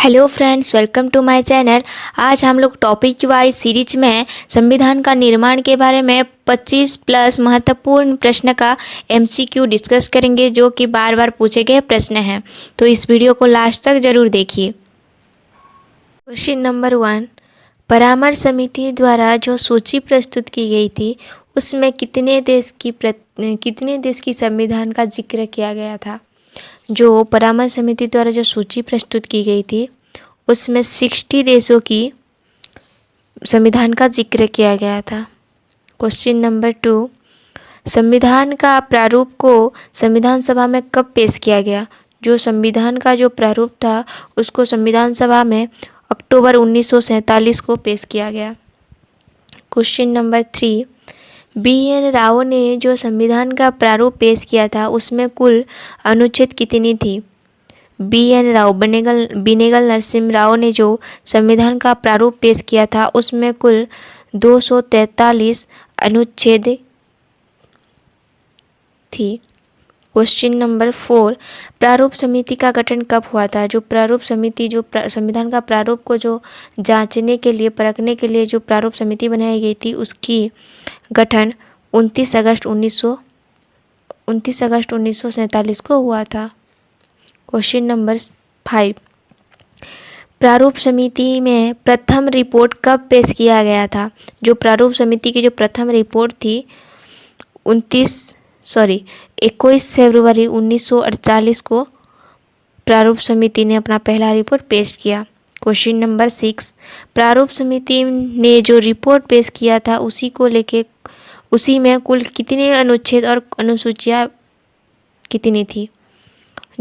Hello friends, welcome to my channel. आज हम लोग टॉपिक वाइज सीरीज में संविधान का निर्माण के बारे में 25 प्लस महत्वपूर्ण प्रश्न का एमसीक्यू डिस्कस करेंगे, जो कि बार बार पूछे गए प्रश्न हैं। तो इस वीडियो को लास्ट तक जरूर देखिए। क्वेश्चन नंबर 1, परामर्श समिति द्वारा जो सूची प्रस्तुत की गई थी उसमें कितने देश की संविधान का जिक्र किया गया था। जो परामर्श समिति द्वारा जो सूची प्रस्तुत की गई थी उसमें 60 देशों की संविधान का जिक्र किया गया था। क्वेश्चन नंबर 2, संविधान का प्रारूप को संविधान सभा में कब पेश किया गया। जो संविधान का जो प्रारूप था उसको संविधान सभा में अक्टूबर 1947 को पेश किया गया। Question number 3, BN. राव ने जो संविधान का प्रारूप पेश किया था उसमें कुल अनुच्छेद कितनी थी। बी.एन. राव बिनेगल नरसिम्हा राव ने जो संविधान का प्रारूप पेश किया था उसमें कुल 243 अनुच्छेद थी। क्वेश्चन नंबर 4, प्रारूप समिति का गठन कब हुआ था। जो प्रारूप समिति संविधान का प्रारूप को जो जांचने के लिए परखने के लिए जो प्रारूप समिति बनाई गई थी उसकी गठन 29 अगस्त 1947 को हुआ था। क्वेश्चन नंबर 5, प्रारूप समिति में प्रथम रिपोर्ट कब पेश किया गया था। जो प्रारूप समिति की जो प्रथम रिपोर्ट थी 21 फरवरी 1948 को प्रारूप समिति ने अपना पहला रिपोर्ट पेश किया। क्वेश्चन नंबर 6, प्रारूप समिति ने जो रिपोर्ट पेश किया था उसी में कुल कितने अनुच्छेद और अनुसूचियाँ कितनी थी।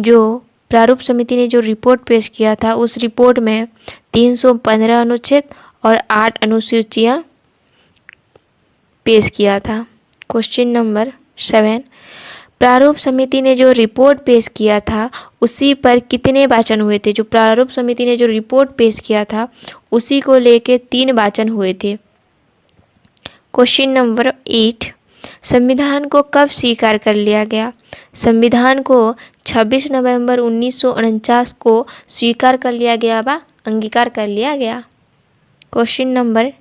जो प्रारूप समिति ने जो रिपोर्ट पेश किया था उस रिपोर्ट में 315 अनुच्छेद और 8 अनुसूचियाँ पेश किया था। क्वेश्चन नंबर 7, प्रारूप समिति ने जो रिपोर्ट पेश किया था उसी पर कितने वाचन हुए थे। जो प्रारूप समिति ने जो रिपोर्ट पेश किया था उसी को लेके 3 वाचन हुए थे। क्वेश्चन नंबर 8, संविधान को कब स्वीकार कर लिया गया। संविधान को 26 नवंबर 1949 को स्वीकार कर लिया गया व अंगीकार कर लिया गया। क्वेश्चन नंबर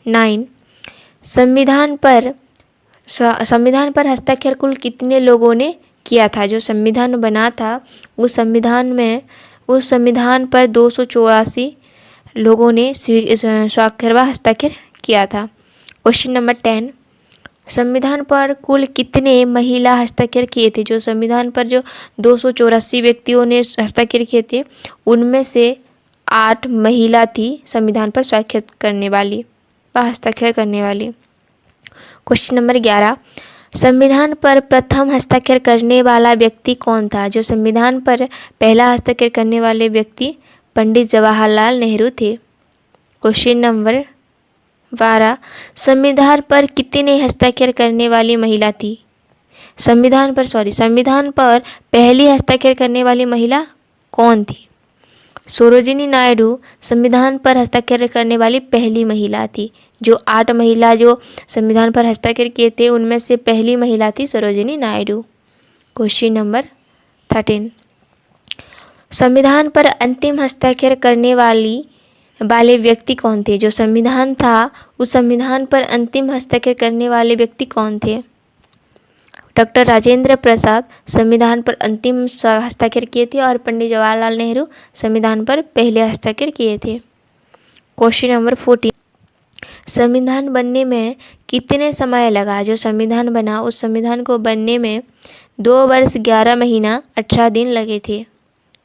9, संविधान पर हस्ताक्षर कुल कितने लोगों ने किया था। जो संविधान बना था उस संविधान पर 284 लोगों ने स्वाक्षर व हस्ताक्षर किया था। क्वेश्चन नंबर 10, संविधान पर कुल कितने महिला हस्ताक्षर किए थे। जो संविधान पर जो 284 व्यक्तियों ने हस्ताक्षर किए थे उनमें से 8 महिला थी संविधान पर स्वाक्षर करने वाली व हस्ताक्षर करने वाली। क्वेश्चन नंबर 11, संविधान पर प्रथम हस्ताक्षर करने वाला व्यक्ति कौन था। जो संविधान पर पहला हस्ताक्षर करने वाले व्यक्ति पंडित जवाहरलाल नेहरू थे। क्वेश्चन नंबर 12, संविधान पर कितने हस्ताक्षर करने वाली महिला थी। संविधान पर पहली हस्ताक्षर करने वाली महिला कौन थी। सरोजिनी नायडू संविधान पर हस्ताक्षर करने वाली पहली महिला थी। जो 8 महिला जो संविधान पर हस्ताक्षर किए थे उनमें से पहली महिला थी सरोजिनी नायडू। क्वेश्चन नंबर 13, संविधान पर अंतिम हस्ताक्षर करने वाले व्यक्ति कौन थे। जो संविधान था उस संविधान पर अंतिम हस्ताक्षर करने वाले व्यक्ति कौन थे। डॉक्टर राजेंद्र प्रसाद संविधान पर अंतिम हस्ताक्षर किए थे और पंडित जवाहरलाल नेहरू संविधान पर पहले हस्ताक्षर किए थे। क्वेश्चन नंबर 14, संविधान बनने में कितने समय लगा। जो संविधान बना उस संविधान को बनने में 2 वर्ष 11 महीना 18 दिन लगे थे।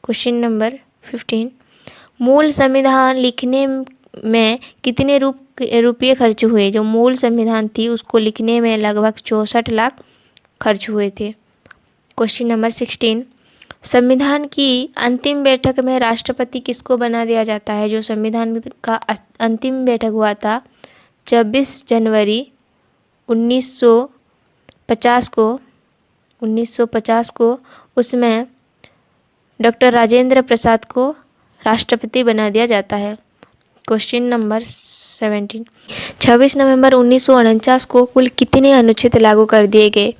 क्वेश्चन नंबर 15, मूल संविधान लिखने में कितने रुपये खर्च हुए। जो मूल संविधान थी उसको लिखने में लगभग 64 लाख खर्च हुए थे। क्वेश्चन नंबर 16, संविधान की अंतिम बैठक में राष्ट्रपति किसको बना दिया जाता है। जो संविधान का अंतिम बैठक हुआ था 26 जनवरी 1950 को उसमें डॉक्टर राजेंद्र प्रसाद को राष्ट्रपति बना दिया जाता है। क्वेश्चन नंबर 17, 26 नवंबर 1949 को कुल कितने अनुच्छेद लागू कर दिए गए।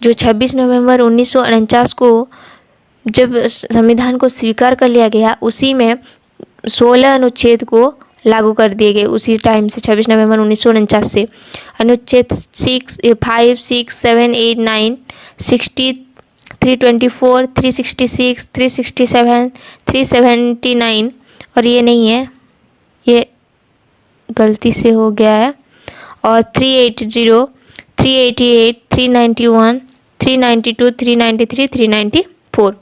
जो 26 नवंबर 1949 को जब संविधान को स्वीकार कर लिया गया उसी में 16 अनुच्छेद को लागू कर दिए गए उसी टाइम से 26 नवंबर 1949 से। अनुच्छेद 5, 6, 7, 8, 9, 60, 324, 366, 367, 379 और ये नहीं है, ये गलती से हो गया है, और 380, 388, 391, 392, 393, 394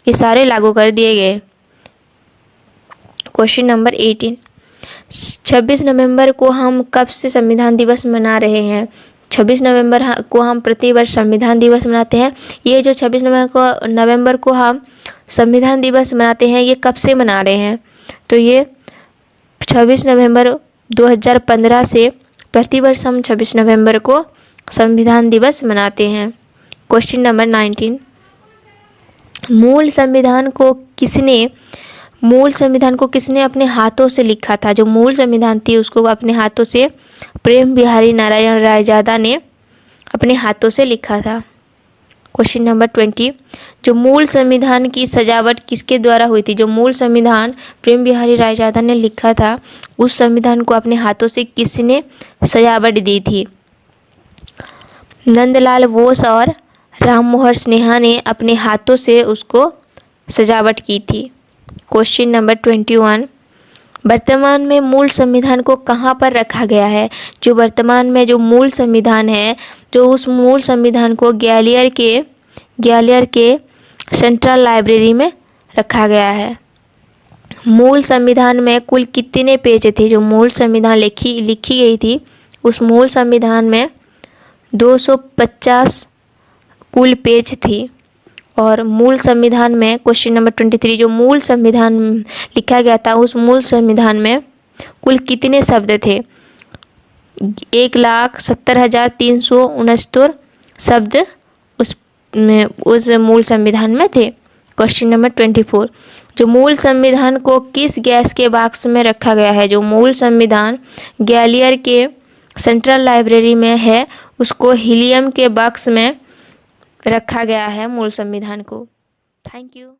ये सारे लागू कर दिए गए। क्वेश्चन नंबर 18, 26 नवंबर को हम कब से संविधान दिवस मना रहे हैं? 26 नवंबर को हम प्रतिवर्ष संविधान दिवस मनाते हैं। ये जो 26 नवंबर को हम संविधान दिवस मनाते हैं, ये कब से मना रहे हैं? तो ये 26 नवंबर 2015 से प्रतिवर्ष हम 26 नवंबर को संविधान दिवस मनाते हैं। क्वेश्चन नंबर 19, मूल संविधान को किसने अपने हाथों से लिखा था? जो मूल संविधान थी उसको अपने हाथों से प्रेम बिहारी नारायण रायजादा ने अपने हाथों से लिखा था। क्वेश्चन नंबर 20, जो मूल संविधान की सजावट किसके द्वारा हुई थी? जो मूल संविधान प्रेम बिहारी रायजादा ने लिखा था, उस संविधान को अपने हाथों से किसने सजावट दी थी? नंदलाल बोस और राममोहन स्नेहा ने अपने हाथों से उसको सजावट की थी। क्वेश्चन नंबर 21, वर्तमान में मूल संविधान को कहाँ पर रखा गया है? जो वर्तमान में जो मूल संविधान है, जो उस मूल संविधान को ग्वालियर के सेंट्रल लाइब्रेरी में रखा गया है। मूल संविधान में कुल कितने पेज थे? जो मूल संविधान लिखी गई थी, उस मूल संविधान में 250 कुल पेज थी। और मूल संविधान में क्वेश्चन नंबर 23, जो मूल संविधान लिखा गया था, उस मूल संविधान में कुल कितने शब्द थे? 1,70,369 शब्द उस मूल संविधान में थे। क्वेश्चन नंबर 24, जो मूल संविधान को किस गैस के बॉक्स में रखा गया है? जो मूल संविधान ग्वालियर के सेंट्रल लाइब्रेरी में है, उसको हीलियम के बॉक्स में रखा गया है मूल संविधान को। Thank you.